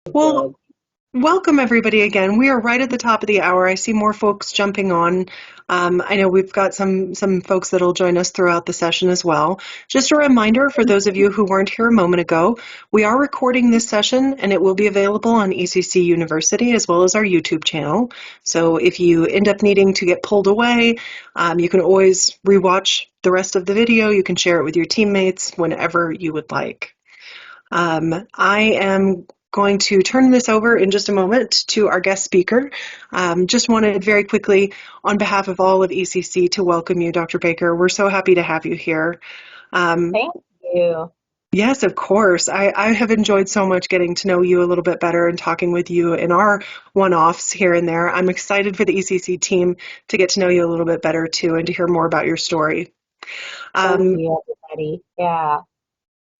Well, welcome everybody again. We are right at the top of the hour. I see more folks jumping on. I know we've got some folks that'll join us throughout the session as well. Just a reminder for those of you who weren't here a moment ago, we are recording this session and it will be available on ECC University as well as our YouTube channel. So if you end up needing to get pulled away, you can always rewatch the rest of the video. You can share it with your teammates whenever you would like. I am going to turn this over in just a moment to our guest speaker. Just wanted very quickly, on behalf of all of ECC, to welcome you, Dr. Baker. We're so happy to have you here. Thank you. Yes, of course. I have enjoyed so much getting to know you a little bit better and talking with you in our one-offs here and there. I'm excited for the ECC team to get to know you a little bit better too and to hear more about your story. Thank you, everybody. Yeah.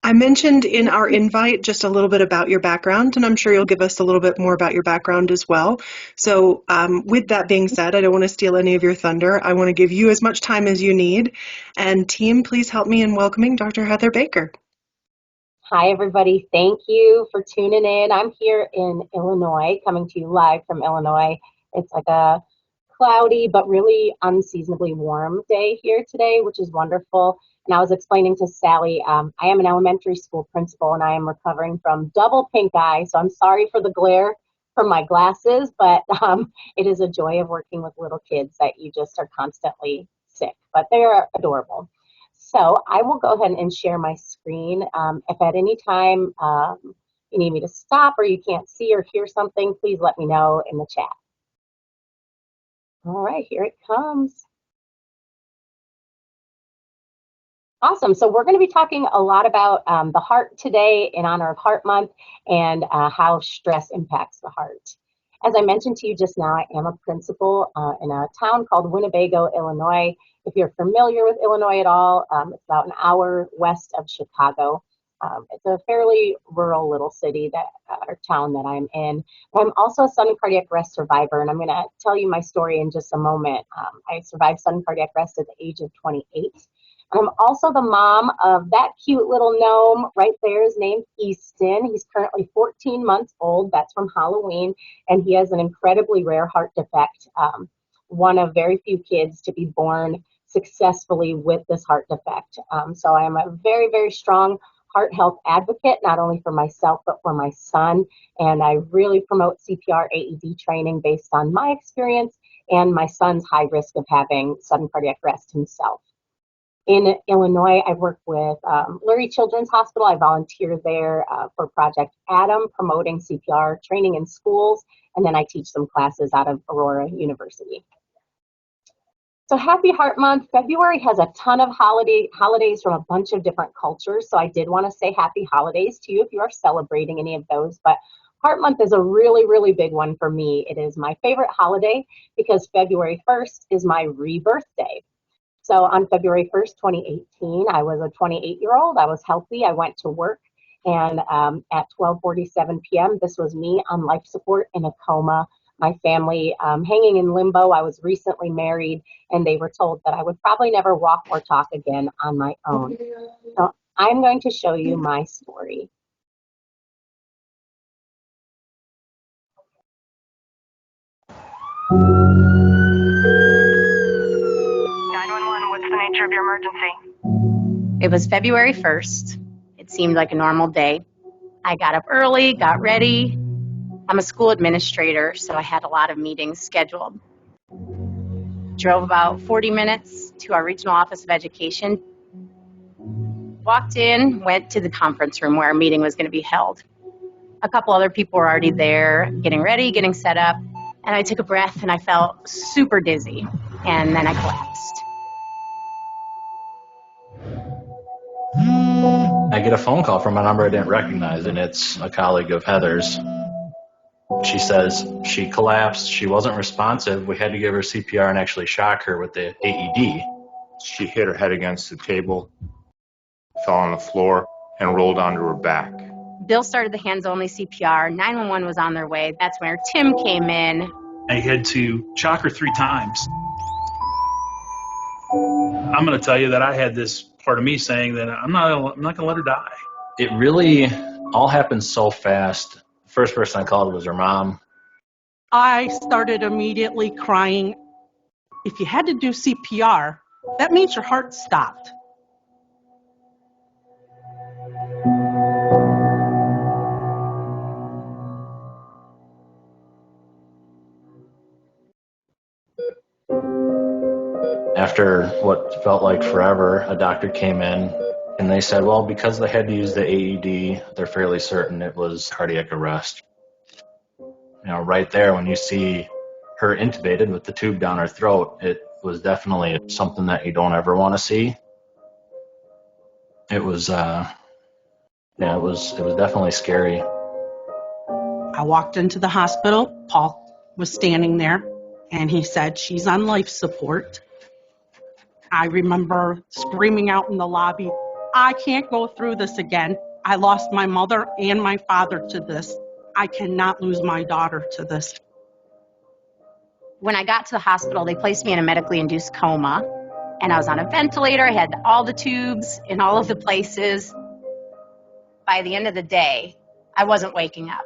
I mentioned in our invite just a little bit about your background, and I'm sure you'll give us a little bit more about your background as well. So with that being said, I don't want to steal any of your thunder. I want to give you as much time as you need. And team, please help me in welcoming Dr. Heather Baker. Hi, everybody. Thank you for tuning in. I'm here in Illinois, coming to you live from Illinois. It's like a cloudy but really unseasonably warm day here today, which is wonderful. And I was explaining to Sally, I am an elementary school principal and I am recovering from double pink eye. So I'm sorry for the glare from my glasses, but it is a joy of working with little kids that you just are constantly sick, but they're adorable. So I will go ahead and share my screen. If at any time you need me to stop or you can't see or hear something, please let me know in the chat. All right, here it comes. Awesome. So we're going to be talking a lot about the heart today in honor of Heart Month and how stress impacts the heart. As I mentioned to you just now, I am a principal in a town called Winnebago, Illinois. If you're familiar with Illinois at all, it's about an hour west of Chicago. It's a fairly rural little city or town that I'm in. I'm also a sudden cardiac arrest survivor, and I'm going to tell you my story in just a moment. I survived sudden cardiac arrest at the age of 28. I'm also the mom of that cute little gnome right there is named Easton. He's currently 14 months old. That's from Halloween, and he has an incredibly rare heart defect, one of very few kids to be born successfully with this heart defect. So I am a very, very strong heart health advocate, not only for myself, but for my son. And I really promote CPR AED training based on my experience and my son's high risk of having sudden cardiac arrest himself. In Illinois, I work with Lurie Children's Hospital. I volunteer there for Project Adam, promoting CPR training in schools, and then I teach some classes out of Aurora University. So happy Heart Month. February has a ton of holidays from a bunch of different cultures, so I did want to say happy holidays to you if you are celebrating any of those, but Heart Month is a really, really big one for me. It is my favorite holiday because February 1st is my rebirth day. So on February 1st, 2018, I was a 28-year-old. I was healthy. I went to work. And at 12:47 p.m., this was me on life support in a coma. My family hanging in limbo. I was recently married, and they were told that I would probably never walk or talk again on my own. So I'm going to show you my story. What's the nature of your emergency? It was February 1st. It seemed like a normal day. I got up early, got ready. I'm a school administrator, so I had a lot of meetings scheduled. Drove about 40 minutes to our regional office of education. Walked in, went to the conference room where our meeting was going to be held. A couple other people were already there, getting ready, getting set up, and I took a breath and I felt super dizzy, and then I collapsed. I get a phone call from a number I didn't recognize, and it's a colleague of Heather's. She says she collapsed, she wasn't responsive, we had to give her CPR and actually shock her with the AED. She hit her head against the table, fell on the floor, and rolled onto her back. Bill started the hands-only CPR, 911 was on their way. That's where Tim came in. I had to shock her 3 times. I'm going to tell you that I had this part of me saying that I'm not going to let her die. It really all happened so fast First person I called was her mom. I started immediately crying. If you had to do CPR, that means your heart stopped. After what felt like forever, a doctor came in and they said, well, because they had to use the AED, they're fairly certain it was cardiac arrest. Right there when you see her intubated with the tube down her throat, it was definitely something that you don't ever want to see. It was, it was definitely scary. I walked into the hospital. Paul was standing there, and he said, she's on life support. I remember screaming out in the lobby, I can't go through this again. I lost my mother and my father to this. I cannot lose my daughter to this. When I got to the hospital, they placed me in a medically induced coma, and I was on a ventilator. I had all the tubes in all of the places. By the end of the day, I wasn't waking up.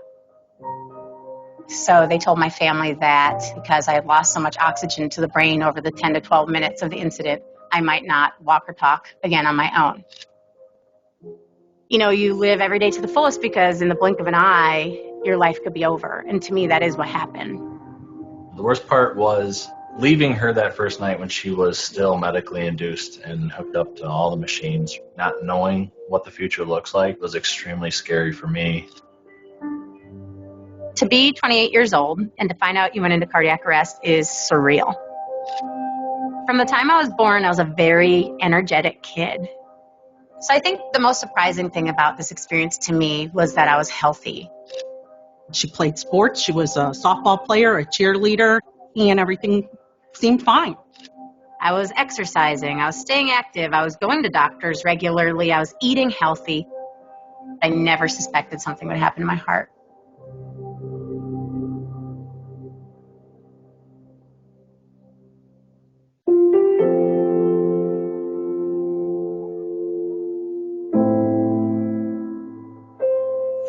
So they told my family that because I had lost so much oxygen to the brain over the 10 to 12 minutes of the incident, I might not walk or talk again on my own. You live every day to the fullest because in the blink of an eye, your life could be over. And to me, that is what happened. The worst part was leaving her that first night when she was still medically induced and hooked up to all the machines. Not knowing what the future looks like was extremely scary for me. To be 28 years old and to find out you went into cardiac arrest is surreal. From the time I was born, I was a very energetic kid. So I think the most surprising thing about this experience to me was that I was healthy. She played sports. She was a softball player, a cheerleader, and everything seemed fine. I was exercising. I was staying active. I was going to doctors regularly. I was eating healthy. I never suspected something would happen to my heart.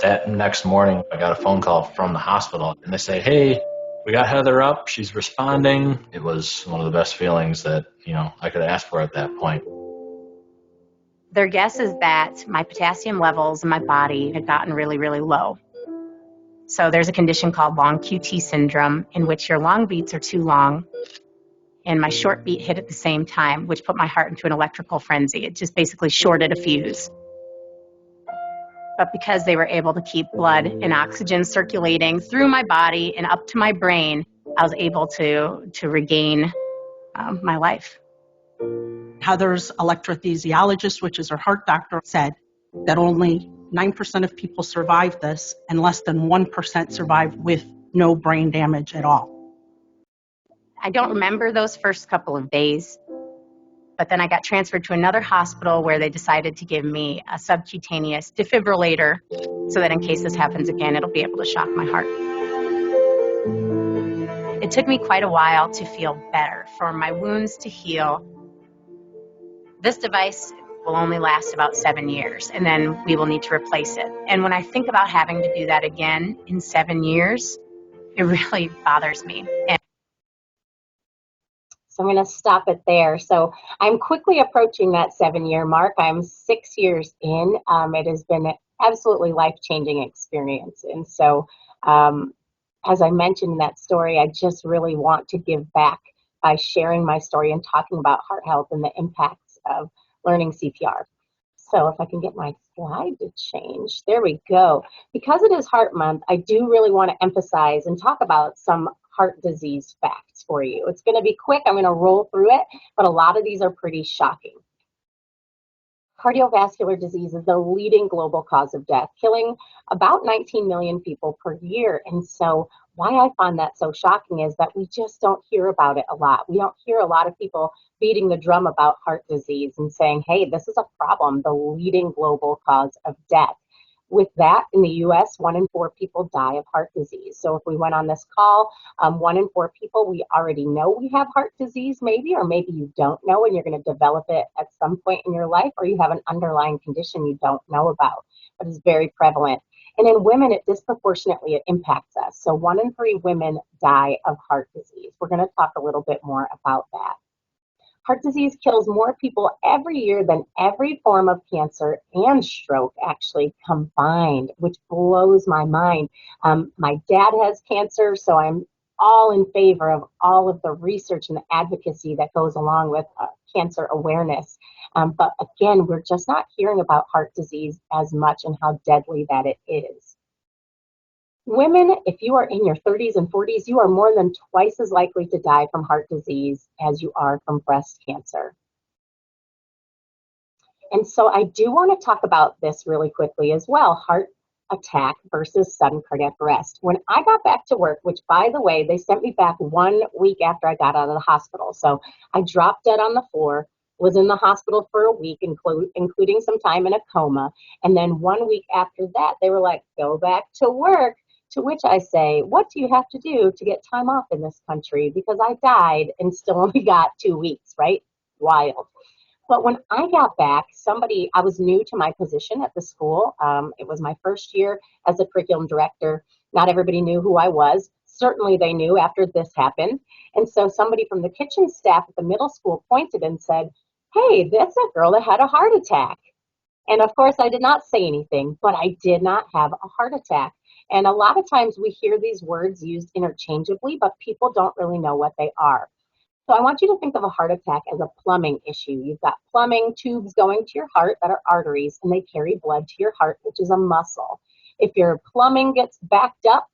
That next morning, I got a phone call from the hospital, and they say, hey, we got Heather up. She's responding. It was one of the best feelings that, I could ask for at that point. Their guess is that my potassium levels in my body had gotten really, really low. So there's a condition called long QT syndrome in which your long beats are too long and my short beat hit at the same time, which put my heart into an electrical frenzy. It just basically shorted a fuse. But because they were able to keep blood and oxygen circulating through my body and up to my brain, I was able to regain my life. Heather's electrophysiologist, which is her heart doctor, said that only 9% of people survive this and less than 1% survive with no brain damage at all. I don't remember those first couple of days, but then I got transferred to another hospital where they decided to give me a subcutaneous defibrillator so that in case this happens again, it'll be able to shock my heart. It took me quite a while to feel better, for my wounds to heal. This device will only last about 7 years, and then we will need to replace it. And when I think about having to do that again in 7 years, it really bothers me. So I'm going to stop it there. So I'm quickly approaching that 7-year mark. I'm 6 years in. It has been an absolutely life-changing experience. And so as I mentioned in that story, I just really want to give back by sharing my story and talking about heart health and the impacts of learning CPR. So if I can get my slide to change, there we go. Because it is Heart Month, I do really want to emphasize and talk about some heart disease facts for you. It's going to be quick. I'm going to roll through it, but a lot of these are pretty shocking. Cardiovascular disease is the leading global cause of death, killing about 19 million people per year. And so why I find that so shocking is that we just don't hear about it a lot. We don't hear a lot of people beating the drum about heart disease and saying, hey, this is a problem, the leading global cause of death. With that, in the US, 1 in 4 people die of heart disease. So if we went on this call, 1 in 4 people, we already know we have heart disease maybe, or maybe you don't know and you're going to develop it at some point in your life, or you have an underlying condition you don't know about, but it's very prevalent. And in women, it disproportionately impacts us. So 1 in 3 women die of heart disease. We're going to talk a little bit more about that. Heart disease kills more people every year than every form of cancer and stroke actually combined, which blows my mind. My dad has cancer, so I'm all in favor of all of the research and the advocacy that goes along with cancer awareness. But again, we're just not hearing about heart disease as much and how deadly that it is. Women, if you are in your 30s and 40s, you are more than twice as likely to die from heart disease as you are from breast cancer. And so I do want to talk about this really quickly as well, heart attack versus sudden cardiac arrest. When I got back to work, which by the way, they sent me back 1 week after I got out of the hospital. So I dropped dead on the floor, was in the hospital for a week, including some time in a coma. And then 1 week after that, they were like, go back to work. To which I say, what do you have to do to get time off in this country? Because I died and still only got 2 weeks, right? Wild. But when I got back, I was new to my position at the school. It was my first year as a curriculum director. Not everybody knew who I was. Certainly they knew after this happened. And so somebody from the kitchen staff at the middle school pointed and said, hey, that's a girl that had a heart attack. And of course, I did not say anything, but I did not have a heart attack. And a lot of times we hear these words used interchangeably, but people don't really know what they are. So I want you to think of a heart attack as a plumbing issue. You've got plumbing tubes going to your heart that are arteries, and they carry blood to your heart, which is a muscle. If your plumbing gets backed up,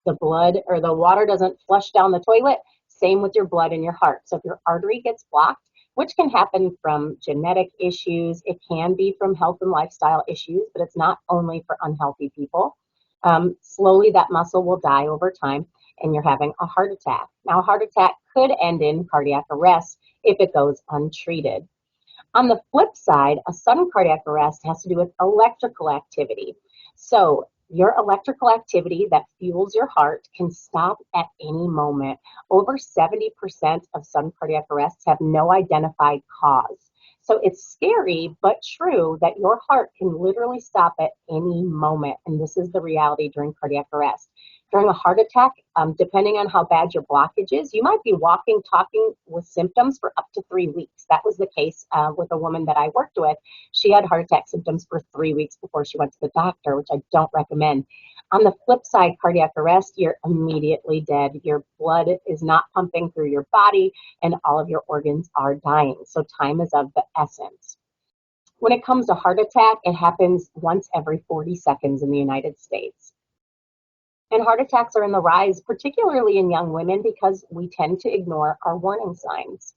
the blood or the water doesn't flush down the toilet, same with your blood in your heart. So if your artery gets blocked, which can happen from genetic issues, it can be from health and lifestyle issues, but it's not only for unhealthy people. Slowly that muscle will die over time and you're having a heart attack. Now, a heart attack could end in cardiac arrest if it goes untreated. On the flip side, a sudden cardiac arrest has to do with electrical activity. So your electrical activity that fuels your heart can stop at any moment. Over 70% of sudden cardiac arrests have no identified cause. So it's scary, but true that your heart can literally stop at any moment. And this is the reality during cardiac arrest. During a heart attack, depending on how bad your blockage is, you might be walking, talking with symptoms for up to 3 weeks. That was the case with a woman that I worked with. She had heart attack symptoms for 3 weeks before she went to the doctor, which I don't recommend. On the flip side, cardiac arrest, you're immediately dead. Your blood is not pumping through your body and all of your organs are dying. So time is of the essence. When it comes to heart attack, it happens once every 40 seconds in the United States. And heart attacks are in the rise, particularly in young women, because we tend to ignore our warning signs.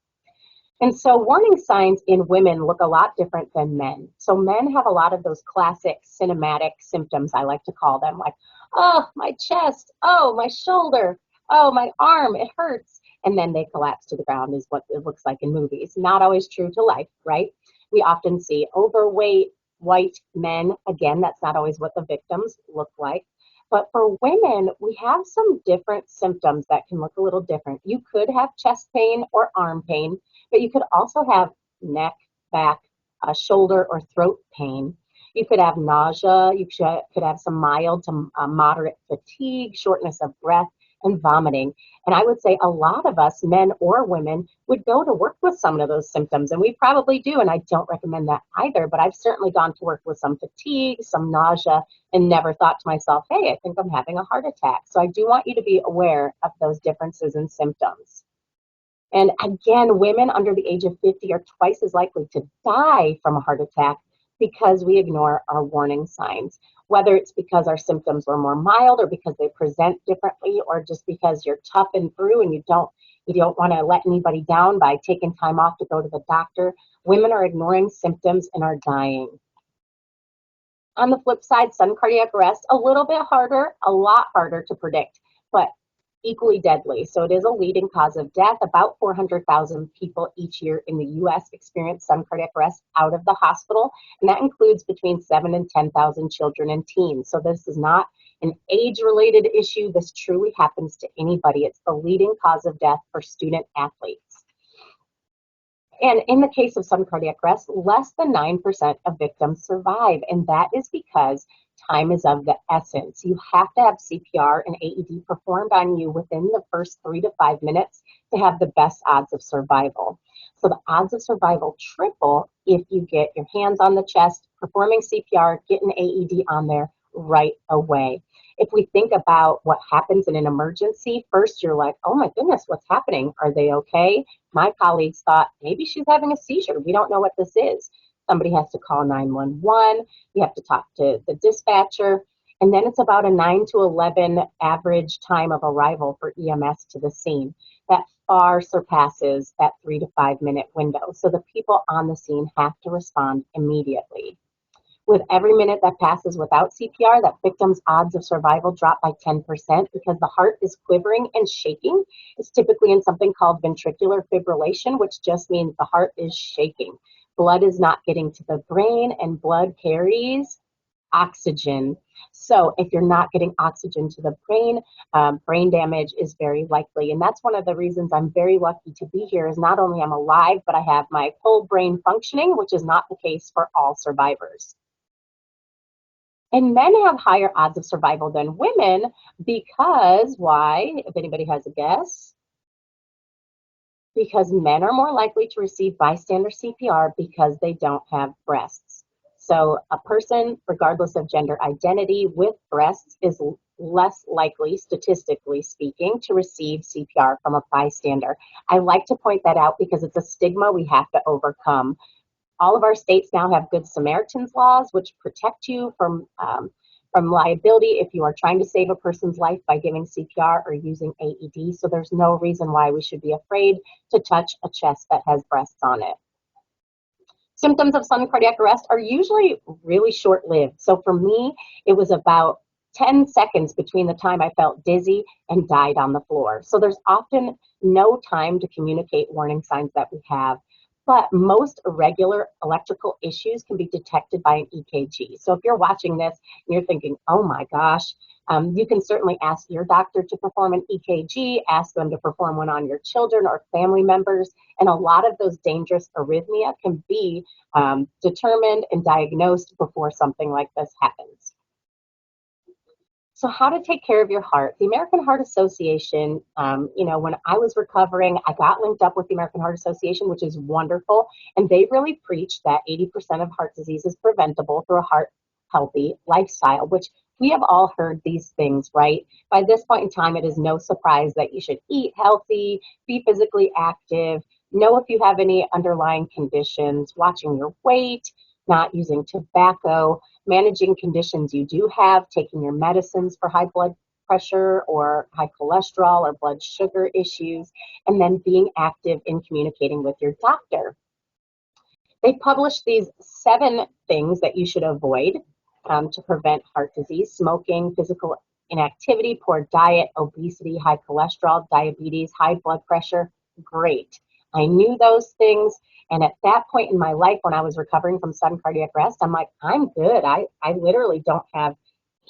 And so warning signs in women look a lot different than men. So men have a lot of those classic cinematic symptoms, I like to call them, like, oh, my chest, oh, my shoulder, oh, my arm, it hurts. And then they collapse to the ground is what it looks like in movies. Not always true to life, right? We often see overweight, white men. Again, that's not always what the victims look like. But for women, we have some different symptoms that can look a little different. You could have chest pain or arm pain, but you could also have neck, back, shoulder, or throat pain. You could have nausea. You could have some mild to moderate fatigue, shortness of breath, and vomiting. And I would say a lot of us, men or women, would go to work with some of those symptoms, and we probably do, and I don't recommend that either, but I've certainly gone to work with some fatigue, some nausea, and never thought to myself, hey, I think I'm having a heart attack. So I do want you to be aware of those differences in symptoms. And again, women under the age of 50 are twice as likely to die from a heart attack because we ignore our warning signs, whether it's because our symptoms were more mild or because they present differently or just because you're tough and through and you don't want to let anybody down by taking time off to go to the doctor. Women are ignoring symptoms and are dying. On the flip side, sudden cardiac arrest, a little bit harder, a lot harder to predict, but equally deadly. So it is a leading cause of death. About 400,000 people each year in the U.S. experience sudden cardiac arrest out of the hospital, and that includes between 7,000 and 10,000 children and teens. So this is not an age-related issue. This truly happens to anybody. It's the leading cause of death for student athletes. And in the case of sudden cardiac arrest, less than 9% of victims survive, and that is because time is of the essence. You have to have CPR and AED performed on you within the first 3 to 5 minutes to have the best odds of survival. So the odds of survival triple if you get your hands on the chest, performing CPR, get an AED on there right away. If we think about what happens in an emergency, first you're like, oh my goodness, what's happening? Are they okay? My colleagues thought maybe she's having a seizure. We don't know what this is. Somebody has to call 911. You have to talk to the dispatcher. And then it's about a 9 to 11 average time of arrival for EMS to the scene. That far surpasses that 3 to 5 minute window. So the people on the scene have to respond immediately. With every minute that passes without CPR, that victim's odds of survival drop by 10% because the heart is quivering and shaking. It's typically in something called ventricular fibrillation, which just means the heart is shaking. Blood is not getting to the brain, and blood carries oxygen. So if you're not getting oxygen to the brain, brain damage is very likely. And that's one of the reasons I'm very lucky to be here is not only I'm alive, but I have my full brain functioning, which is not the case for all survivors. And men have higher odds of survival than women because, why? If anybody has a guess? Because men are more likely to receive bystander CPR because they don't have breasts. So a person, regardless of gender identity, with breasts is less likely, statistically speaking, to receive CPR from a bystander. I like to point that out because it's a stigma we have to overcome. All of our states now have Good Samaritan's laws, which protect you from liability if you are trying to save a person's life by giving CPR or using AED. So there's no reason why we should be afraid to touch a chest that has breasts on it. Symptoms of sudden cardiac arrest are usually really short-lived. So for me, it was about 10 seconds between the time I felt dizzy and died on the floor. So there's often no time to communicate warning signs that we have. But most irregular electrical issues can be detected by an EKG. So if you're watching this and you're thinking, oh my gosh, you can certainly ask your doctor to perform an EKG, ask them to perform one on your children or family members. And a lot of those dangerous arrhythmia can be determined and diagnosed before something like this happens. So how to take care of your heart. The American Heart Association, when I was recovering, I got linked up with the American Heart Association, which is wonderful. And they really preach that 80% of heart disease is preventable through a heart healthy lifestyle, which we have all heard these things, right? By this point in time, it is no surprise that you should eat healthy, be physically active, know if you have any underlying conditions, watching your weight, not using tobacco, managing conditions you do have, taking your medicines for high blood pressure or high cholesterol or blood sugar issues, and then being active in communicating with your doctor. They published these 7 things that you should avoid to prevent heart disease: smoking, physical inactivity, poor diet, obesity, high cholesterol, diabetes, high blood pressure. Great. I knew those things. And at that point in my life, when I was recovering from sudden cardiac arrest, I'm like, I'm good. I literally don't have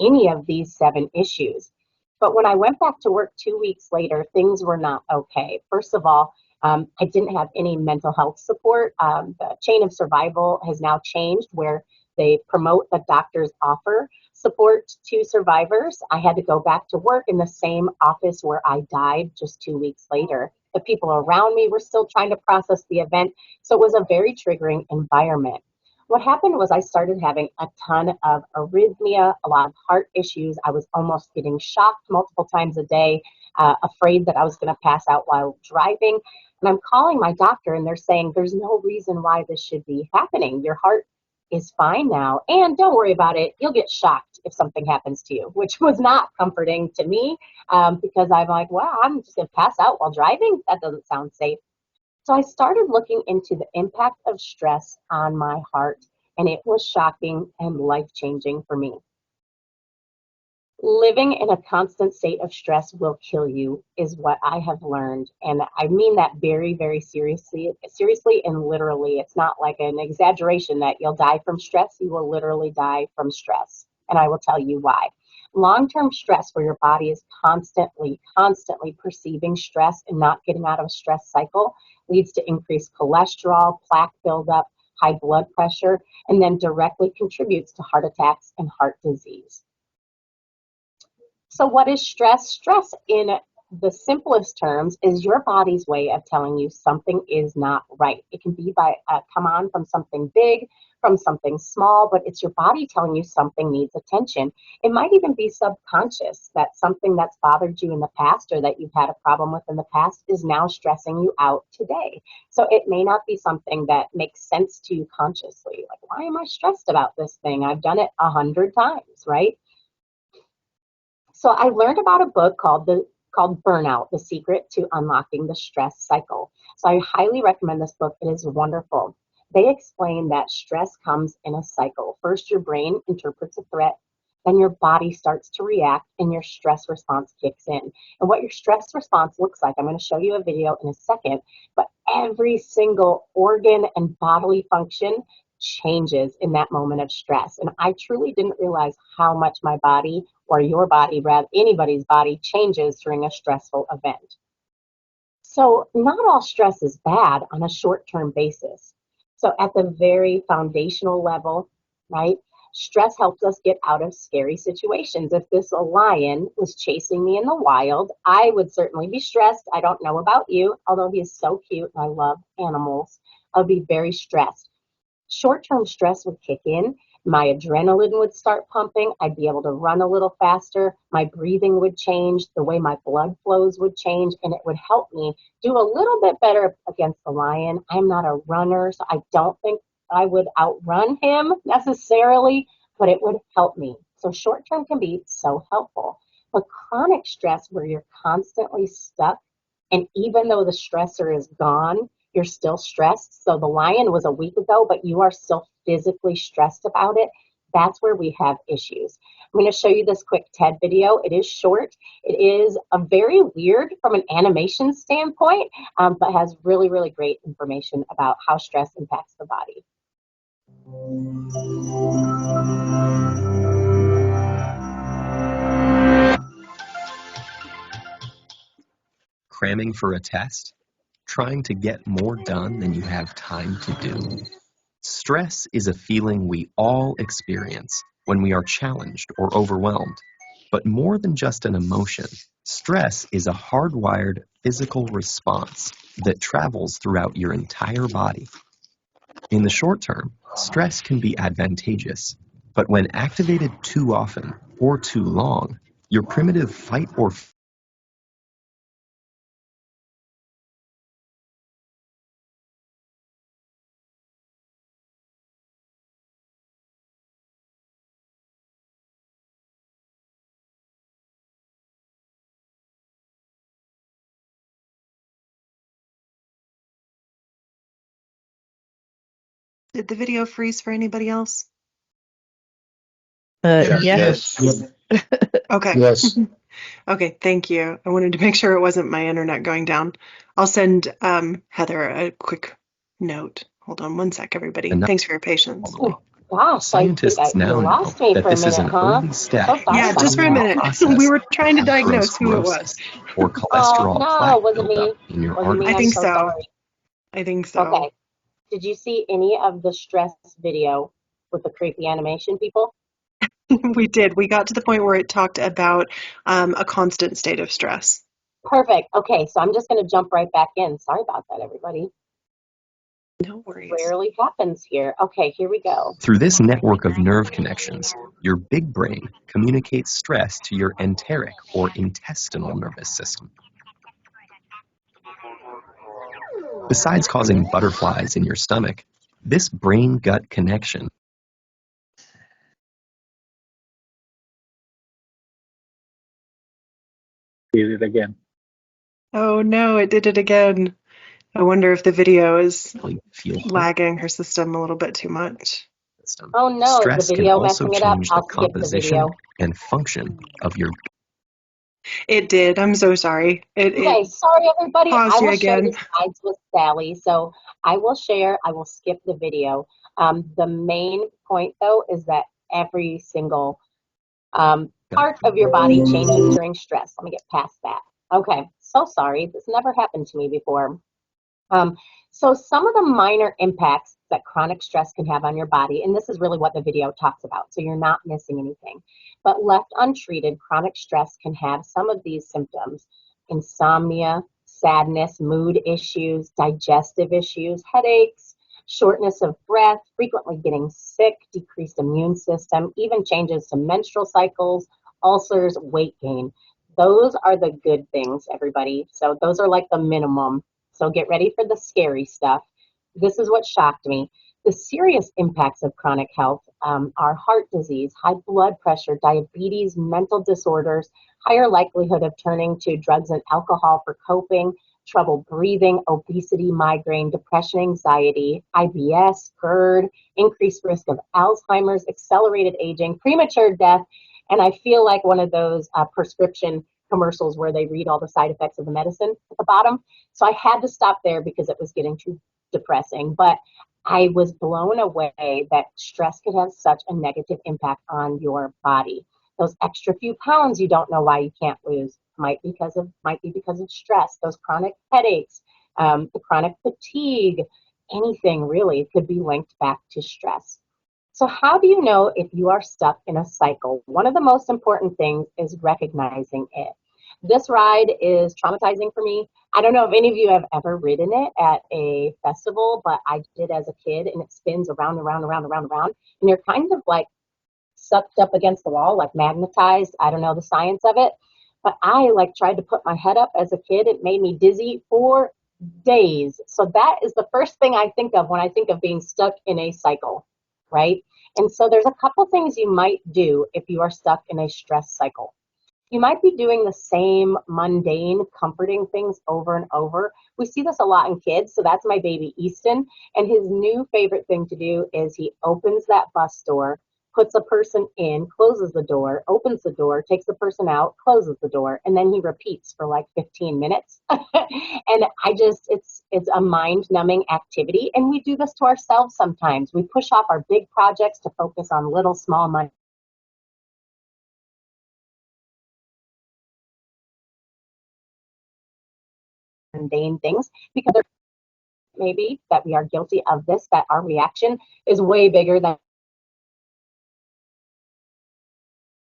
any of these 7 issues. But when I went back to work 2 weeks later, things were not okay. First of all, I didn't have any mental health support. The chain of survival has now changed where they promote that doctors offer support to survivors. I had to go back to work in the same office where I died just 2 weeks later. The people around me were still trying to process the event, so it was a very triggering environment. What happened was I started having a ton of arrhythmia, a lot of heart issues. I was almost getting shocked multiple times a day, afraid that I was going to pass out while driving. And I'm calling my doctor and they're saying, there's no reason why this should be happening. Your heart is fine now, and don't worry about it. You'll get shocked if something happens to you, which was not comforting to me because I'm like, wow, I'm just going to pass out while driving? That doesn't sound safe. So I started looking into the impact of stress on my heart, and it was shocking and life-changing for me. Living in a constant state of stress will kill you is what I have learned. And I mean that very, very seriously and literally. It's not like an exaggeration that you'll die from stress. You will literally die from stress. And I will tell you why. Long-term stress where your body is constantly perceiving stress and not getting out of a stress cycle leads to increased cholesterol, plaque buildup, high blood pressure, and then directly contributes to heart attacks and heart disease. So what is stress? Stress, in the simplest terms, is your body's way of telling you something is not right. It can be come on from something big, from something small, but it's your body telling you something needs attention. It might even be subconscious, that something that's bothered you in the past or that you've had a problem with in the past is now stressing you out today. So it may not be something that makes sense to you consciously. Like, why am I stressed about this thing? I've done it 100 times, right? So I learned about a book called Burnout: The Secret to Unlocking the Stress Cycle. So I highly recommend this book. It is wonderful. They explain that stress comes in a cycle. First, your brain interprets a threat, then your body starts to react, and your stress response kicks in. And what your stress response looks like, I'm going to show you a video in a second, but every single organ and bodily function changes in that moment of stress. And I truly didn't realize how much my body, or your body, rather anybody's body, changes during a stressful event. So not all stress is bad on a short-term basis. So at the very foundational level, right, stress helps us get out of scary situations. If this lion was chasing me in the wild, I would certainly be stressed. I don't know about you, although he is so cute and I love animals. I'll be very stressed. Short-term stress would kick in. My adrenaline would start pumping. I'd be able to run a little faster. My breathing would change. The way my blood flows would change, and it would help me do a little bit better against the lion. I'm not a runner, so I don't think I would outrun him necessarily, but it would help me. So short-term can be so helpful. But chronic stress, where you're constantly stuck, and even though the stressor is gone, you're still stressed. So the lion was a week ago, but you are still physically stressed about it. That's where we have issues. I'm going to show you this quick TED video. It is short. It is a very weird from an animation standpoint, but has really, really great information about how stress impacts the body. Cramming for a test? Trying to get more done than you have time to do? Stress is a feeling we all experience when we are challenged or overwhelmed. But more than just an emotion, stress is a hardwired physical response that travels throughout your entire body. In the short term, stress can be advantageous, but when activated too often or too long, your primitive fight or Did the video freeze for anybody else? Yes. Okay. Yes. Okay, thank you. I wanted to make sure it wasn't my internet going down. I'll send Heather a quick note. Hold on one sec, everybody. Enough. Thanks for your patience. Oh, gosh, Scientists I think now you know lost me that for a this is minute, an huh? early step So sorry Yeah, about just for a that. minute. process We were trying to of diagnose who it was. atherosclerosis or Oh, cholesterol no, plaque was it me? buildup in your Was it me? I I'm arteries. think so so. sorry. I think so. Okay. Did you see any of the stress video with the creepy animation, people? We did. We got to the point where it talked about a constant state of stress. Perfect. Okay, so I'm just going to jump right back in. Sorry about that, everybody. No worries. Rarely happens here. Okay, here we go. Through this network of nerve connections, your big brain communicates stress to your enteric or intestinal nervous system. Besides causing butterflies in your stomach, this brain-gut connection Did it again. Oh no, it did it again. I wonder if the video is really feel lagging her system a little bit too much. system. Oh no, is the Stress can video also messing it up? change the I'll skip the composition video. and function of your It did. I'm so sorry. Okay, sorry everybody. paused I you will share again. the slides with Sally. So I will skip the video. The main point though is that every single part of your body changes during stress. Let me get past that. Okay, so sorry. This never happened to me before. So some of the minor impacts that chronic stress can have on your body, and this is really what the video talks about, so you're not missing anything. But left untreated, chronic stress can have some of these symptoms: insomnia, sadness, mood issues, digestive issues, headaches, shortness of breath, frequently getting sick, decreased immune system, even changes to menstrual cycles, ulcers, weight gain. Those are the good things, everybody. So those are like the minimum. So get ready for the scary stuff. This is what shocked me. The serious impacts of chronic health are heart disease, high blood pressure, diabetes, mental disorders, higher likelihood of turning to drugs and alcohol for coping, trouble breathing, obesity, migraine, depression, anxiety, IBS, GERD, increased risk of Alzheimer's, accelerated aging, premature death, and I feel like one of those prescription commercials where they read all the side effects of the medicine at the bottom. So I had to stop there because it was getting too depressing. But I was blown away that stress could have such a negative impact on your body. Those extra few pounds you don't know why you can't lose might be because of stress. Those chronic headaches, the chronic fatigue, anything really could be linked back to stress. So how do you know if you are stuck in a cycle? One of the most important things is recognizing it. This ride is traumatizing for me. I don't know if any of you have ever ridden it at a festival, but I did as a kid, and it spins around, around, around, around, around, and you're kind of like sucked up against the wall, like magnetized. I don't know the science of it, but I like tried to put my head up as a kid. It made me dizzy for days. So that is the first thing I think of when I think of being stuck in a cycle, right? And so there's a couple things you might do if you are stuck in a stress cycle. You might be doing the same mundane, comforting things over and over. We see this a lot in kids. So that's my baby Easton. And his new favorite thing to do is he opens that bus door, puts a person in, closes the door, opens the door, takes the person out, closes the door, and then he repeats for like 15 minutes. And it's a mind-numbing activity. And we do this to ourselves sometimes. We push off our big projects to focus on little, small, mundane things because maybe that we are guilty of this, that our reaction is way bigger than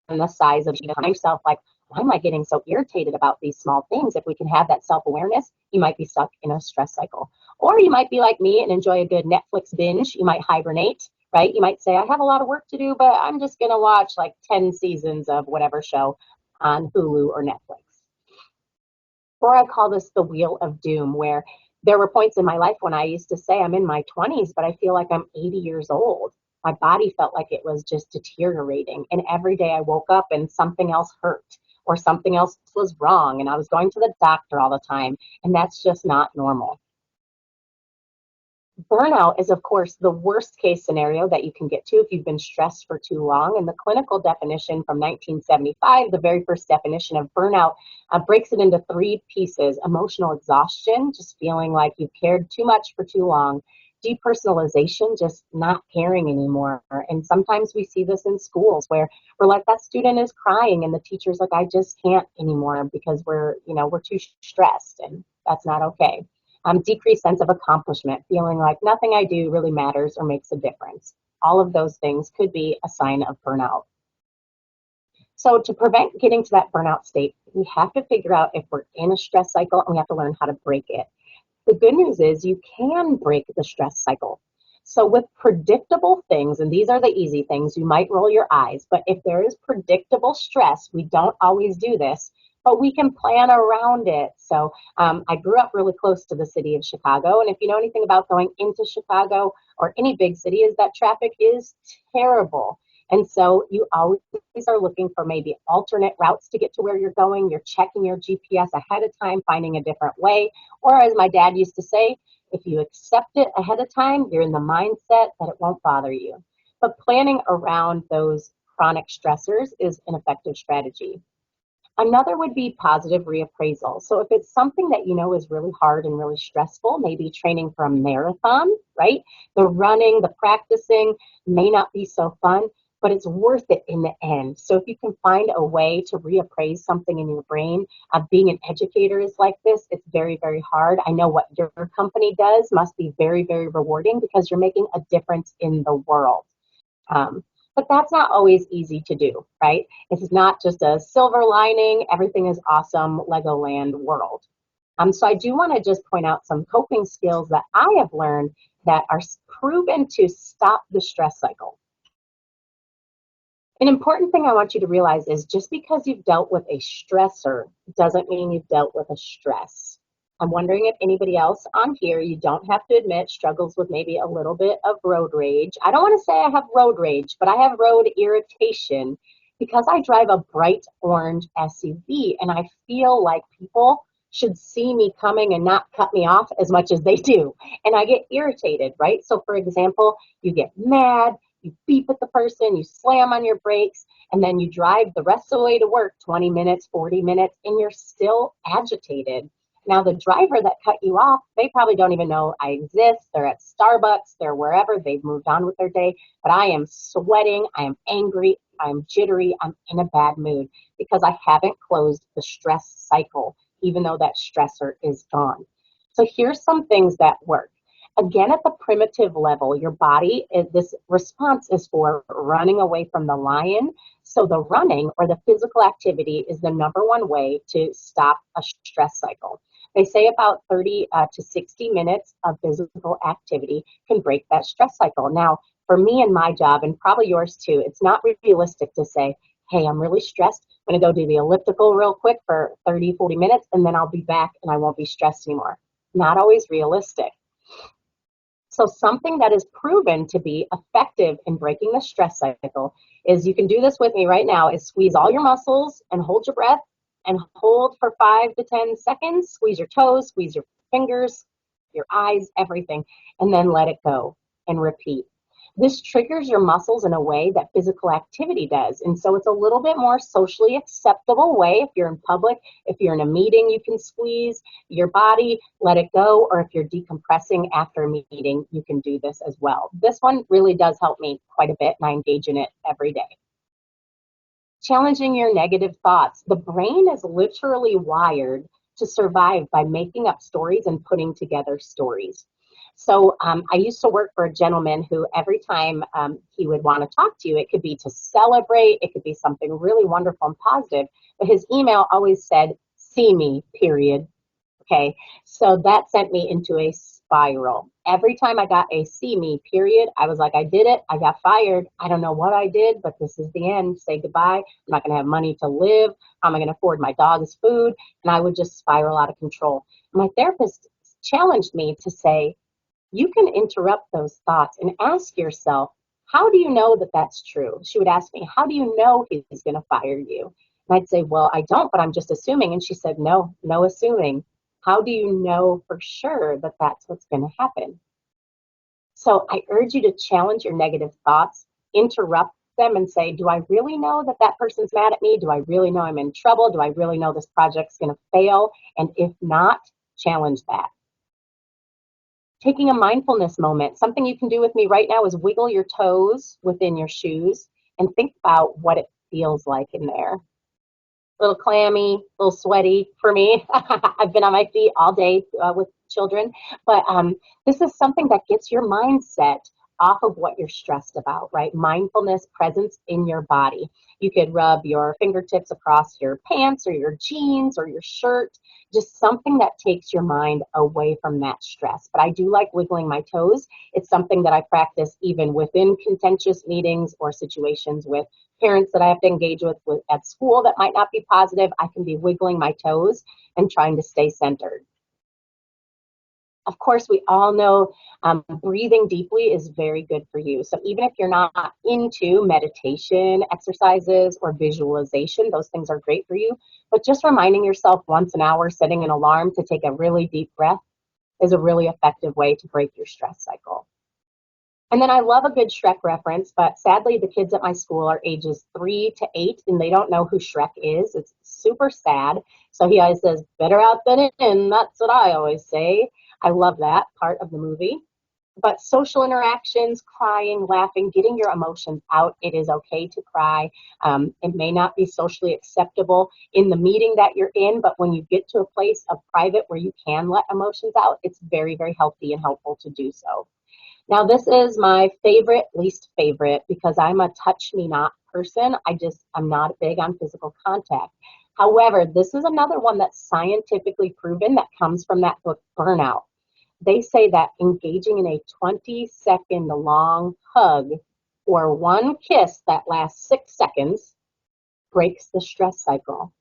the size of yourself. Like, why am I getting so irritated about these small things? If we can have that self-awareness, you might be stuck in a stress cycle. Or you might be like me and enjoy a good Netflix binge. You might hibernate, right? You might say, I have a lot of work to do, but I'm just going to watch like 10 seasons of whatever show on Hulu or Netflix. Or I call this the wheel of doom, where there were points in my life when I used to say I'm in my 20s, but I feel like I'm 80 years old. My body felt like it was just deteriorating. And every day I woke up and something else hurt or something else was wrong. And I was going to the doctor all the time. And that's just not normal. Burnout is, of course, the worst case scenario that you can get to if you've been stressed for too long. And the clinical definition from 1975, the very first definition of burnout, breaks it into 3 pieces: emotional exhaustion, just feeling like you've cared too much for too long; depersonalization, just not caring anymore. And sometimes we see this in schools where we're like, that student is crying and the teacher's like, I just can't anymore because we're too stressed, and that's not okay. Decreased sense of accomplishment, feeling like nothing I do really matters or makes a difference. All of those things could be a sign of burnout. So to prevent getting to that burnout state, we have to figure out if we're in a stress cycle, and we have to learn how to break it. The good news is you can break the stress cycle. So with predictable things, and these are the easy things, you might roll your eyes, but if there is predictable stress, we don't always do this, but we can plan around it. So I grew up really close to the city of Chicago, and if you know anything about going into Chicago or any big city, is that traffic is terrible. And so you always are looking for maybe alternate routes to get to where you're going. You're checking your GPS ahead of time, finding a different way. Or as my dad used to say, if you accept it ahead of time, you're in the mindset that it won't bother you. But planning around those chronic stressors is an effective strategy. Another would be positive reappraisal. So if it's something that you know is really hard and really stressful, maybe training for a marathon, right? The running, the practicing may not be so fun, but it's worth it in the end. So if you can find a way to reappraise something in your brain, being an educator is like this. It's very, very hard. I know what your company does must be very, very rewarding because you're making a difference in the world. But that's not always easy to do, right? It's not just a silver lining, everything is awesome, Legoland world. So I do want to just point out some coping skills that I have learned that are proven to stop the stress cycle. An important thing I want you to realize is just because you've dealt with a stressor doesn't mean you've dealt with a stress. I'm wondering if anybody else on here, you don't have to admit, struggles with maybe a little bit of road rage. I don't want to say I have road rage, but I have road irritation because I drive a bright orange SUV and I feel like people should see me coming and not cut me off as much as they do. And I get irritated, right? So for example, you get mad, you beep at the person, you slam on your brakes, and then you drive the rest of the way to work, 20 minutes, 40 minutes, and you're still agitated. Now, the driver that cut you off, they probably don't even know I exist. They're at Starbucks, they're wherever, they've moved on with their day, but I am sweating, I am angry, I'm jittery, I'm in a bad mood because I haven't closed the stress cycle, even though that stressor is gone. So here's some things that work. Again, at the primitive level, your body, this response is for running away from the lion. So the running or the physical activity is the #1 way to stop a stress cycle. They say about 30 to 60 minutes of physical activity can break that stress cycle. Now, for me and my job, and probably yours too, it's not realistic to say, hey, I'm really stressed. I'm going to go do the elliptical real quick for 30, 40 minutes, and then I'll be back and I won't be stressed anymore. Not always realistic. So something that is proven to be effective in breaking the stress cycle is, you can do this with me right now, is squeeze all your muscles and hold your breath and hold for 5 to 10 seconds. Squeeze your toes, squeeze your fingers, your eyes, everything, and then let it go and repeat. This triggers your muscles in a way that physical activity does. And so it's a little bit more socially acceptable way. If you're in public, if you're in a meeting, you can squeeze your body, let it go. Or if you're decompressing after a meeting, you can do this as well. This one really does help me quite a bit, and I engage in it every day. Challenging your negative thoughts. The brain is literally wired to survive by making up stories and putting together stories. So I used to work for a gentleman who every time he would want to talk to you, it could be to celebrate, it could be something really wonderful and positive, but his email always said, "See me, period." Okay, so that sent me into a spiral. Every time I got a "see me, period," I was like, I did it, I got fired, I don't know what I did, but this is the end, say goodbye, I'm not gonna have money to live, how am I gonna afford my dog's food? And I would just spiral out of control. My therapist challenged me to say, you can interrupt those thoughts and ask yourself, how do you know that that's true? She would ask me, how do you know he's going to fire you? And I'd say, well, I don't, but I'm just assuming. And she said, no assuming. How do you know for sure that that's what's going to happen? So I urge you to challenge your negative thoughts, interrupt them and say, do I really know that that person's mad at me? Do I really know I'm in trouble? Do I really know this project's going to fail? And if not, challenge that. Taking a mindfulness moment. Something you can do with me right now is wiggle your toes within your shoes and think about what it feels like in there. A little clammy, a little sweaty for me. I've been on my feet all day with children, but this is something that gets your mindset off of what you're stressed about, right? Mindfulness, presence in your body. You could rub your fingertips across your pants or your jeans or your shirt, just something that takes your mind away from that stress. But I do like wiggling my toes. It's something that I practice even within contentious meetings or situations with parents that I have to engage with at school that might not be positive. I can be wiggling my toes and trying to stay centered. Of course, we all know breathing deeply is very good for you. So even if you're not into meditation exercises or visualization, those things are great for you. But just reminding yourself once an hour, setting an alarm to take a really deep breath is a really effective way to break your stress cycle. And then I love a good Shrek reference, but sadly the kids at my school are ages 3 to 8 and they don't know who Shrek is. It's super sad. So he always says, better out than in. That's what I always say. I love that part of the movie. But social interactions, crying, laughing, getting your emotions out, it is okay to cry. It may not be socially acceptable in the meeting that you're in, but when you get to a place of private where you can let emotions out, it's very, very healthy and helpful to do so. Now, this is my favorite, least favorite, because I'm a touch me not person. I'm not big on physical contact. However, this is another one that's scientifically proven that comes from that book, Burnout. They say that engaging in a 20-second long hug or one kiss that lasts 6 seconds breaks the stress cycle.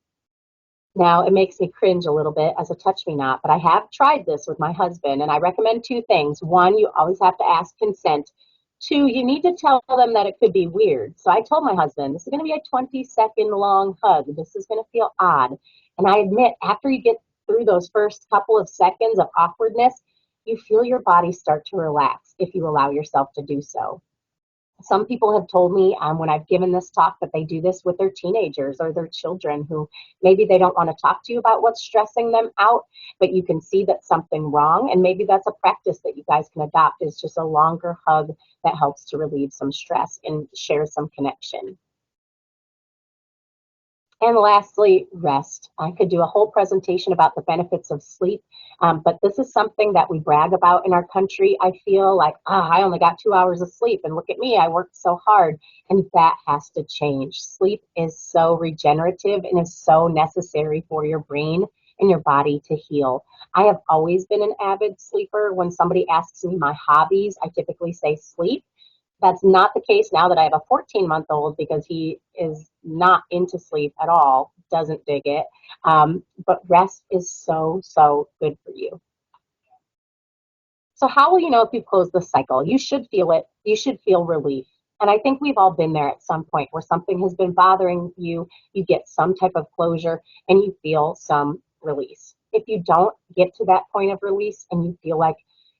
Now, it makes me cringe a little bit as a touch me not, but I have tried this with my husband, and I recommend 2 things. 1, you always have to ask consent. 2, you need to tell them that it could be weird. So I told my husband, this is going to be a 20-second long hug. This is going to feel odd. And I admit, after you get through those first couple of seconds of awkwardness, you feel your body start to relax if you allow yourself to do so. Some people have told me when I've given this talk that they do this with their teenagers or their children who maybe they don't want to talk to you about what's stressing them out, but you can see that something wrong, and maybe that's a practice that you guys can adopt. Is just a longer hug that helps to relieve some stress and share some connection. And lastly, rest. I could do a whole presentation about the benefits of sleep, but this is something that we brag about in our country. I feel like, I only got 2 hours of sleep, and look at me, I worked so hard, and that has to change. Sleep is so regenerative and is so necessary for your brain and your body to heal. I have always been an avid sleeper. When somebody asks me my hobbies, I typically say sleep. That's not the case now that I have a 14-month-old because he is not into sleep at all, doesn't dig it. But rest is so, so good for you. So how will you know if you've closed the cycle? You should feel it. You should feel relief. And I think we've all been there at some point where something has been bothering you, you get some type of closure, and you feel some release. If you don't get to that point of release and you feel like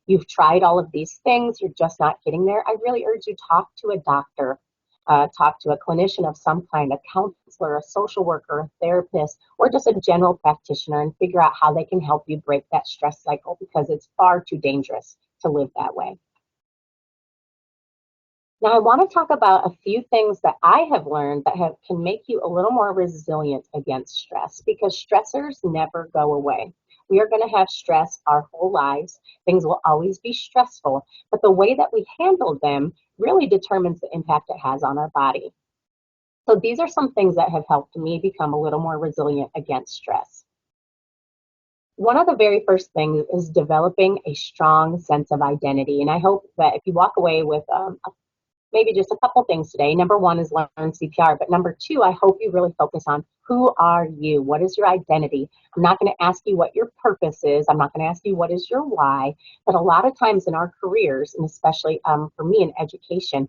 you've tried all of these things, you're just not getting there, I really urge you talk to a doctor, talk to a clinician of some kind, a counselor, a social worker, a therapist, or just a general practitioner, and figure out how they can help you break that stress cycle, because it's far too dangerous to live that way. Now, I want to talk about a few things that I have learned that can make you a little more resilient against stress, because stressors never go away. We are going to have stress our whole lives. Things will always be stressful, but the way that we handle them really determines the impact it has on our body. So these are some things that have helped me become a little more resilient against stress. One of the very first things is developing a strong sense of identity. And I hope that if you walk away with maybe just a couple things today. Number 1 is learn CPR, but number 2, I hope you really focus on who are you? What is your identity? I'm not going to ask you what your purpose is. I'm not going to ask you what is your why, but a lot of times in our careers, and especially for me in education,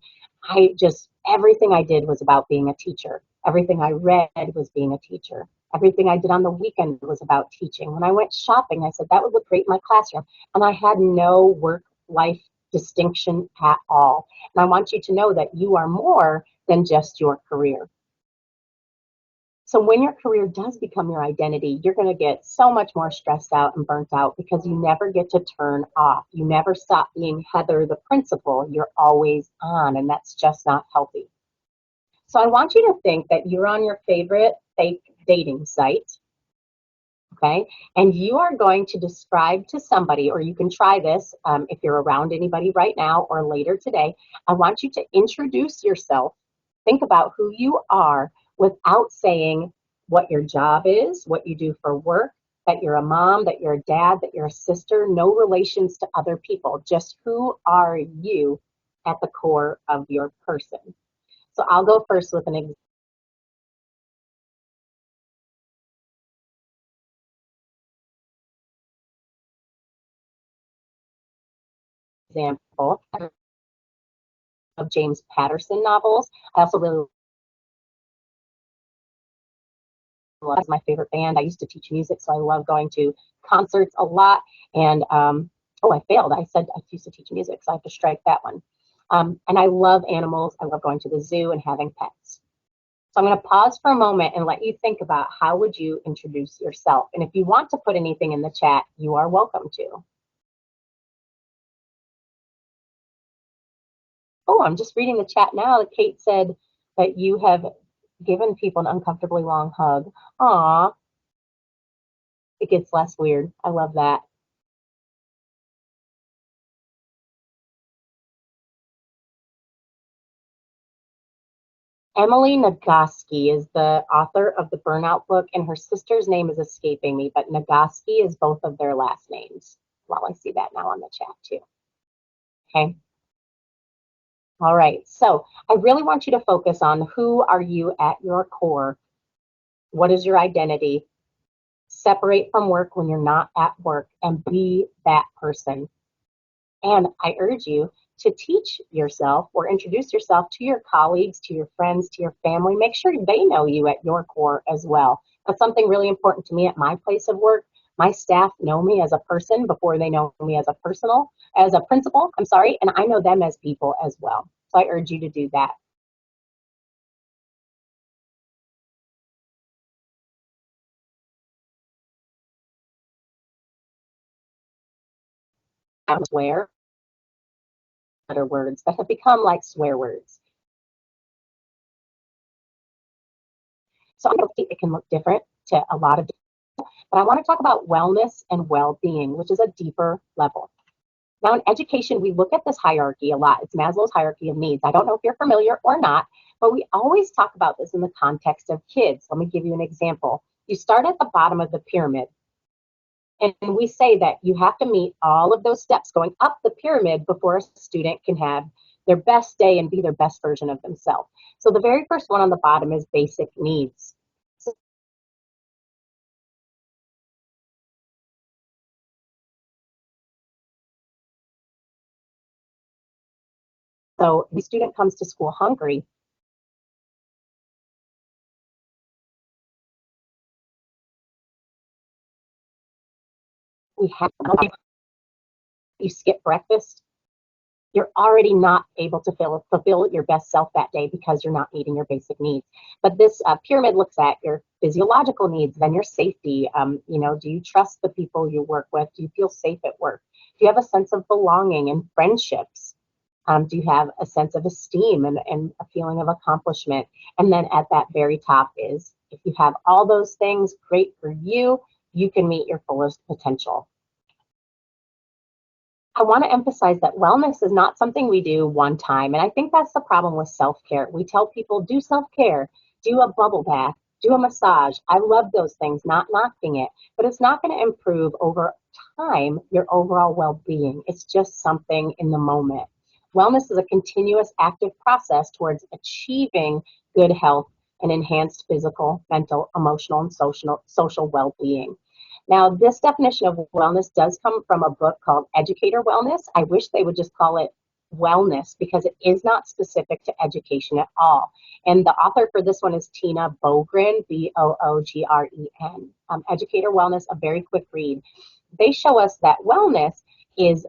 everything I did was about being a teacher. Everything I read was being a teacher. Everything I did on the weekend was about teaching. When I went shopping, I said that would look great in my classroom, and I had no work-life distinction at all. And I want you to know that you are more than just your career. So when your career does become your identity, you're going to get so much more stressed out and burnt out because you never get to turn off. You never stop being Heather the principal. You're always on, and that's just not healthy. So I want you to think that you're on your favorite fake dating site. Okay, and you are going to describe to somebody, or you can try this if you're around anybody right now or later today. I want you to introduce yourself. Think about who you are without saying what your job is, what you do for work, that you're a mom, that you're a dad, that you're a sister, no relations to other people. Just who are you at the core of your person. So I'll go first with an example of James Patterson novels. I also really love my favorite band. I used to teach music, so I love going to concerts a lot. And I failed. I said I used to teach music, so I have to strike that one. And I love animals. I love going to the zoo and having pets. So I'm going to pause for a moment and let you think about how would you introduce yourself. And if you want to put anything in the chat, you are welcome to. Oh, I'm just reading the chat now. Kate said that you have given people an uncomfortably long hug. Aw, it gets less weird. I love that. Emily Nagoski is the author of the Burnout book, and her sister's name is escaping me, but Nagoski is both of their last names. Well, I see that now on the chat too. Okay. All right. So I really want you to focus on who are you at your core? What is your identity? Separate from work when you're not at work and be that person. And I urge you to teach yourself or introduce yourself to your colleagues, to your friends, to your family. Make sure they know you at your core as well. That's something really important to me at my place of work. My staff know me as a person before they know me as a principal, and I know them as people as well. So I urge you to do that. Swear, other words that have become like swear words. So I think it can look different to a lot of people, but I want to talk about wellness and well-being, which is a deeper level. Now in education, we look at this hierarchy a lot. It's Maslow's hierarchy of needs. I don't know if you're familiar or not, but we always talk about this in the context of kids. Let me give you an example. You start at the bottom of the pyramid, and we say that you have to meet all of those steps going up the pyramid before a student can have their best day and be their best version of themselves. So the very first one on the bottom is basic needs. So the student comes to school hungry. We have you skip breakfast, you're already not able to fulfill your best self that day because you're not meeting your basic needs. But this pyramid looks at your physiological needs, then your safety. Do you trust the people you work with? Do you feel safe at work? Do you have a sense of belonging and friendships? Do you have a sense of esteem and a feeling of accomplishment? And then at that very top is, if you have all those things, great for you, you can meet your fullest potential. I want to emphasize that wellness is not something we do one time. And I think that's the problem with self-care. We tell people, do self-care, do a bubble bath, do a massage. I love those things, not knocking it, but it's not going to improve over time your overall well-being. It's just something in the moment. Wellness is a continuous active process towards achieving good health and enhanced physical, mental, emotional, and social well-being. Now, this definition of wellness does come from a book called Educator Wellness. I wish they would just call it wellness because it is not specific to education at all. And the author for this one is Tina Boogren, Boogren. Educator Wellness, a very quick read. They show us that wellness is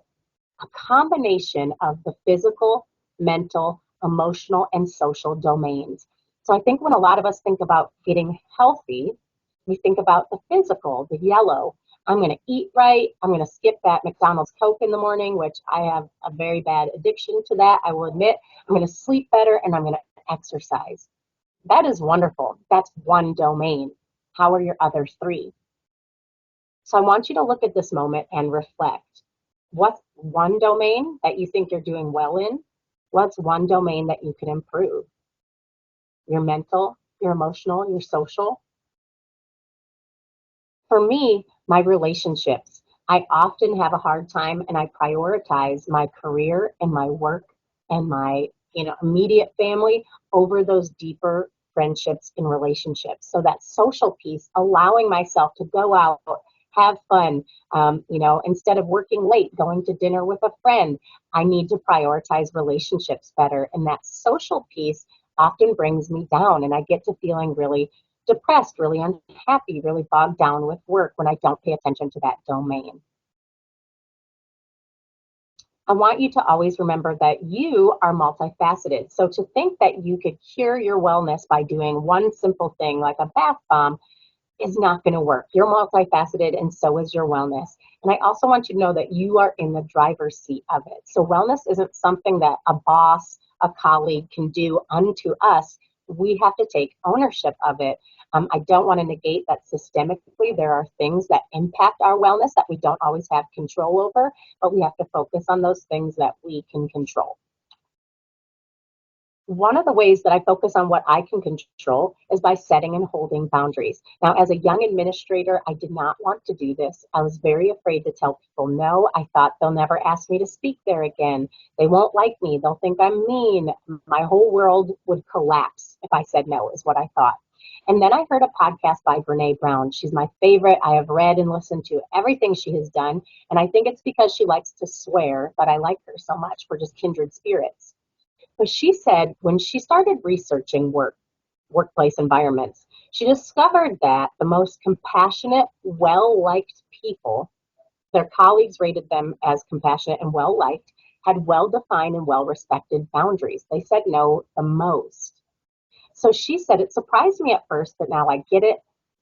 a combination of the physical, mental, emotional, and social domains. So I think when a lot of us think about getting healthy, we think about the physical, the yellow. I'm going to eat right. I'm going to skip that McDonald's Coke in the morning, which I have a very bad addiction to that, I will admit. I'm going to sleep better, and I'm going to exercise. That is wonderful. That's one domain. How are your other three? So I want you to look at this moment and reflect. What's one domain that you think you're doing well in? What's one domain that you can improve? Your mental, your emotional, your social. For me, my relationships. I often have a hard time, and I prioritize my career and my work and my immediate family over those deeper friendships and relationships. So that social piece, allowing myself to go out, have fun, instead of working late, going to dinner with a friend, I need to prioritize relationships better. And that social piece often brings me down, and I get to feeling really depressed, really unhappy, really bogged down with work when I don't pay attention to that domain. I want you to always remember that you are multifaceted. So to think that you could cure your wellness by doing one simple thing like a bath bomb is not going to work. You're multifaceted, and so is your wellness. And I also want you to know that you are in the driver's seat of it. So wellness isn't something that a boss a colleague can do unto us, we have to take ownership of it. I don't want to negate that systemically there are things that impact our wellness that we don't always have control over, but we have to focus on those things that we can control. One of the ways that I focus on what I can control is by setting and holding boundaries. Now, as a young administrator, I did not want to do this. I was very afraid to tell people no. I thought they'll never ask me to speak there again. They won't like me. They'll think I'm mean. My whole world would collapse if I said no, is what I thought. And then I heard a podcast by Brene Brown. She's my favorite. I have read and listened to everything she has done. And I think it's because she likes to swear that I like her so much. We're just kindred spirits. But she said when she started researching workplace environments, she discovered that the most compassionate, well-liked people, their colleagues rated them as compassionate and well-liked, had well-defined and well-respected boundaries. They said no the most. So she said, it surprised me at first, but now I get it.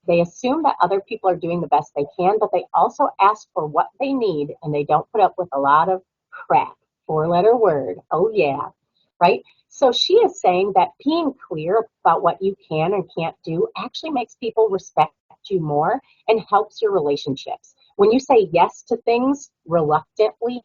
They assume that other people are doing the best they can, but they also ask for what they need, and they don't put up with a lot of crap. 4-letter word. Oh, yeah. Right? So she is saying that being clear about what you can and can't do actually makes people respect you more and helps your relationships. When you say yes to things reluctantly,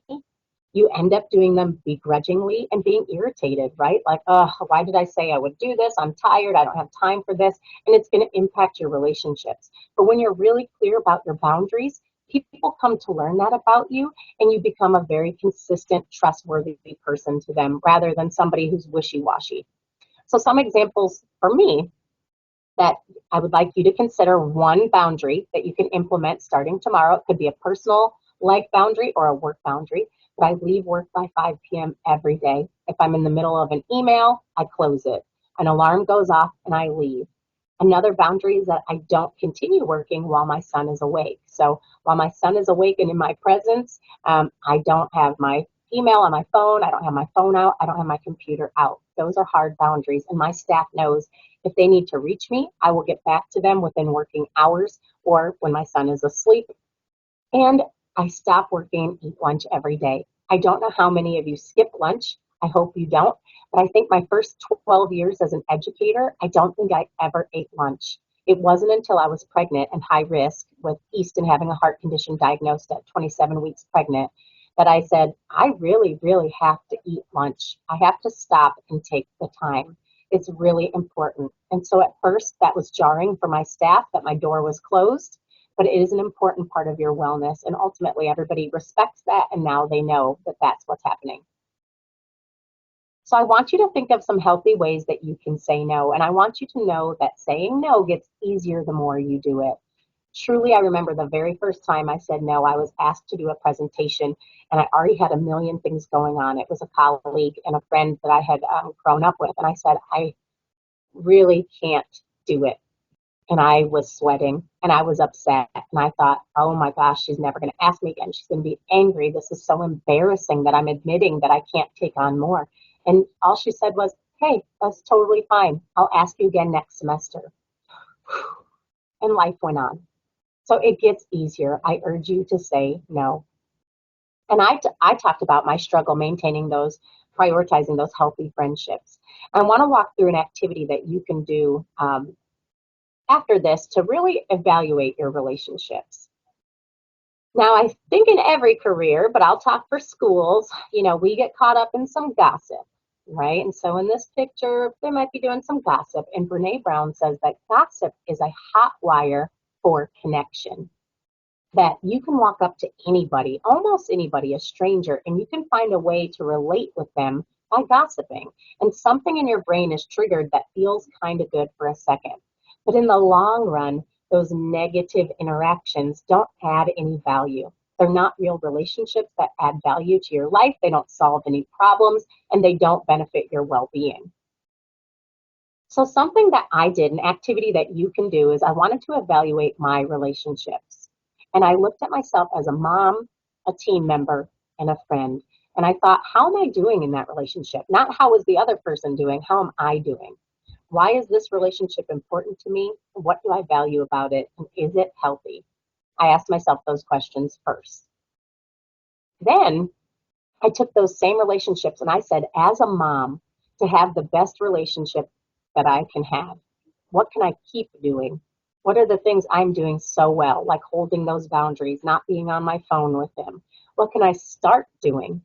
you end up doing them begrudgingly and being irritated, right? Like, oh, why did I say I would do this? I'm tired. I don't have time for this. And it's going to impact your relationships. But when you're really clear about your boundaries, people come to learn that about you, and you become a very consistent, trustworthy person to them rather than somebody who's wishy-washy. So some examples for me that I would like you to consider: one boundary that you can implement starting tomorrow. It could be a personal life boundary or a work boundary. But I leave work by 5 p.m. every day. If I'm in the middle of an email, I close it. An alarm goes off and I leave. Another boundary is that I don't continue working while my son is awake. So while my son is awake and in my presence, I don't have my email on my phone. I don't have my phone out. I don't have my computer out. Those are hard boundaries. And my staff knows if they need to reach me, I will get back to them within working hours or when my son is asleep. And I stop working and eat lunch every day. I don't know how many of you skip lunch. I hope you don't. But I think my first 12 years as an educator, I don't think I ever ate lunch. It wasn't until I was pregnant and high risk with Easton having a heart condition diagnosed at 27 weeks pregnant that I said, I really, really have to eat lunch. I have to stop and take the time. It's really important. And so at first that was jarring for my staff that my door was closed, but it is an important part of your wellness. And ultimately everybody respects that, and now they know that that's what's happening. So I want you to think of some healthy ways that you can say no. And I want you to know that saying no gets easier the more you do it. Truly, I remember the very first time I said no, I was asked to do a presentation and I already had a million things going on. It was a colleague and a friend that I had grown up with. And I said, I really can't do it. And I was sweating and I was upset. And I thought, oh my gosh, she's never going to ask me again. She's going to be angry. This is so embarrassing that I'm admitting that I can't take on more. And all she said was, hey, that's totally fine. I'll ask you again next semester. And life went on. So it gets easier. I urge you to say no. And I talked about my struggle maintaining those, prioritizing those healthy friendships. I want to walk through an activity that you can do after this to really evaluate your relationships. Now, I think in every career, but I'll talk for schools, we get caught up in some gossip, right? And so in this picture, they might be doing some gossip. And Brene Brown says that gossip is a hot wire for connection. That you can walk up to anybody, almost anybody, a stranger, and you can find a way to relate with them by gossiping. And something in your brain is triggered that feels kind of good for a second. But in the long run, those negative interactions don't add any value. They're not real relationships that add value to your life. They don't solve any problems, and they don't benefit your well-being. So something that I did, an activity that you can do, is I wanted to evaluate my relationships. And I looked at myself as a mom, a team member, and a friend. And I thought, how am I doing in that relationship? Not how is the other person doing, how am I doing? Why is this relationship important to me? What do I value about it? And is it healthy? I asked myself those questions first. Then I took those same relationships and I said, as a mom, to have the best relationship that I can have? What can I keep doing? What are the things I'm doing so well, like holding those boundaries, not being on my phone with him? What can I start doing?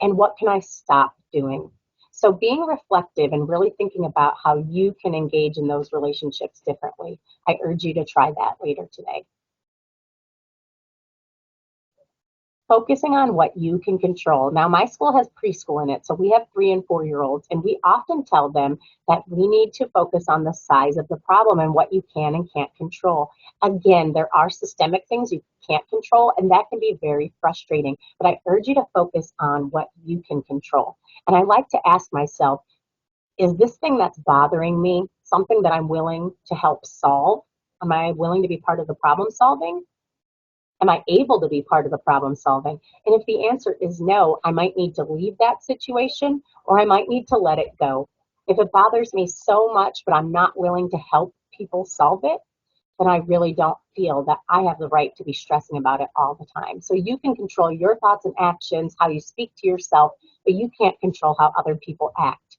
And what can I stop doing? So being reflective and really thinking about how you can engage in those relationships differently. I urge you to try that later today. Focusing on what you can control. Now, my school has preschool in it, so we have 3 and 4-year-olds, and we often tell them that we need to focus on the size of the problem and what you can and can't control. Again, there are systemic things you can't control, and that can be very frustrating, but I urge you to focus on what you can control. And I like to ask myself, is this thing that's bothering me something that I'm willing to help solve? Am I willing to be part of the problem solving? Am I able to be part of the problem solving? And if the answer is no, I might need to leave that situation, or I might need to let it go. If it bothers me so much, but I'm not willing to help people solve it, then I really don't feel that I have the right to be stressing about it all the time. So you can control your thoughts and actions, how you speak to yourself, but you can't control how other people act.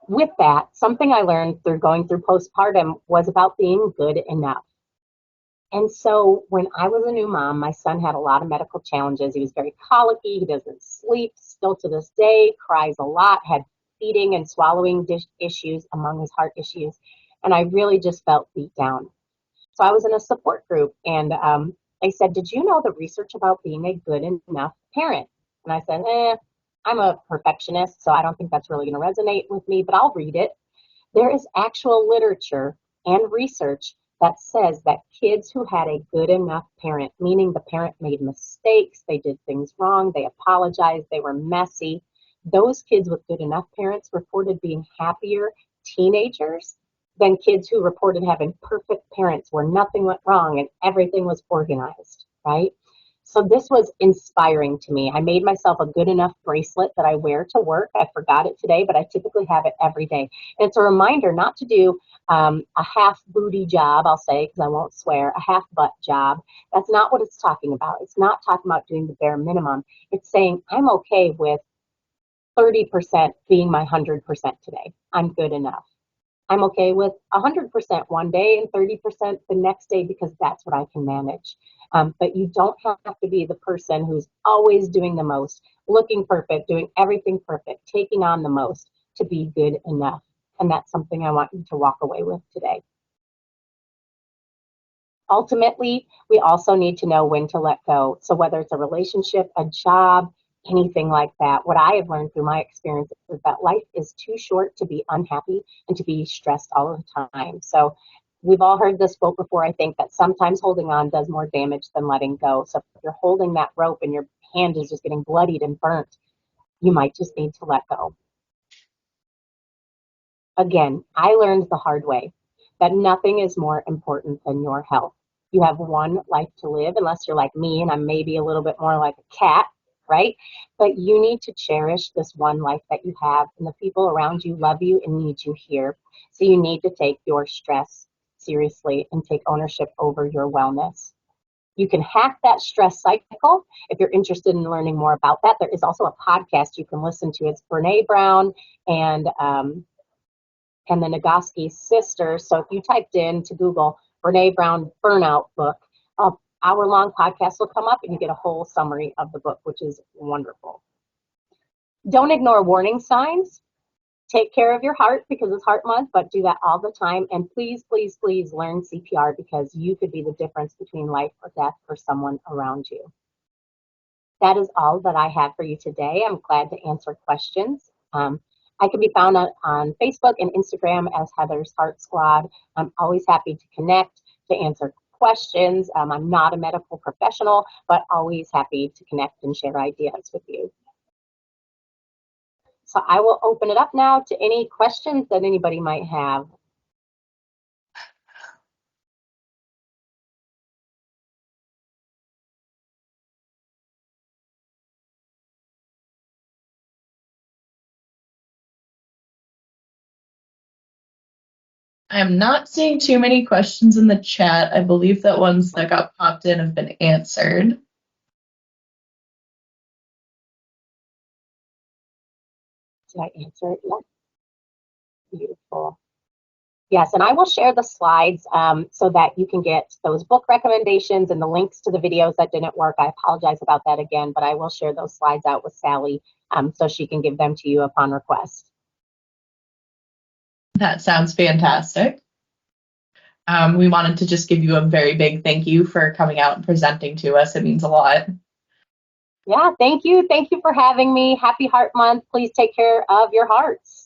With that, something I learned through going through postpartum was about being good enough. And so when I was a new mom, my son had a lot of medical challenges. He was very colicky. He doesn't sleep, still to this day, cries a lot, had feeding and swallowing issues among his heart issues. And I really just felt beat down. So I was in a support group, and they said, did you know the research about being a good enough parent? And I said, I'm a perfectionist, so I don't think that's really going to resonate with me, but I'll read it. There is actual literature and research that says that kids who had a good enough parent, meaning the parent made mistakes, they did things wrong, they apologized, they were messy, those kids with good enough parents reported being happier teenagers than kids who reported having perfect parents where nothing went wrong and everything was organized, right? So this was inspiring to me. I made myself a good enough bracelet that I wear to work. I forgot it today, but I typically have it every day. And it's a reminder not to do a half booty job, I'll say, because I won't swear, a half butt job. That's not what it's talking about. It's not talking about doing the bare minimum. It's saying I'm okay with 30% being my 100% today. I'm good enough. I'm okay with 100% one day and 30% the next day because that's what I can manage. But you don't have to be the person who's always doing the most, looking perfect, doing everything perfect, taking on the most to be good enough. And that's something I want you to walk away with today. Ultimately, we also need to know when to let go. So whether it's a relationship, a job, anything like that, what I have learned through my experience is that life is too short to be unhappy and to be stressed all the time. So we've all heard this quote before, I think, that sometimes holding on does more damage than letting go. So if you're holding that rope and your hand is just getting bloodied and burnt, you might just need to let go. Again, I learned the hard way that nothing is more important than your health. You have one life to live, unless you're like me and I'm maybe a little bit more like a cat, right? But you need to cherish this one life that you have, and the people around you love you and need you here. So you need to take your stress seriously and take ownership over your wellness. You can hack that stress cycle. If you're interested in learning more about that, there is also a podcast you can listen to. It's Brene Brown and the Nagoski sisters. So if you typed into Google Brene Brown burnout book, an hour-long podcast will come up and you get a whole summary of the book, which is wonderful. Don't ignore warning signs. Take care of your heart because it's Heart Month, but do that all the time. And please, please, please learn CPR because you could be the difference between life or death for someone around you. That is all that I have for you today. I'm glad to answer questions. I can be found on Facebook and Instagram as Heather's Heart Squad. I'm always happy to connect, to answer questions. I'm not a medical professional, but always happy to connect and share ideas with you. So I will open it up now to any questions that anybody might have. I'm not seeing too many questions in the chat. I believe that ones that got popped in have been answered. Did I answer it yet? Beautiful. Yes, and I will share the slides so that you can get those book recommendations and the links to the videos that didn't work. I apologize about that again, but I will share those slides out with Sally so she can give them to you upon request. That sounds fantastic. We wanted to just give you a very big thank you for coming out and presenting to us. It means a lot. Yeah, thank you. Thank you for having me. Happy Heart Month. Please take care of your hearts.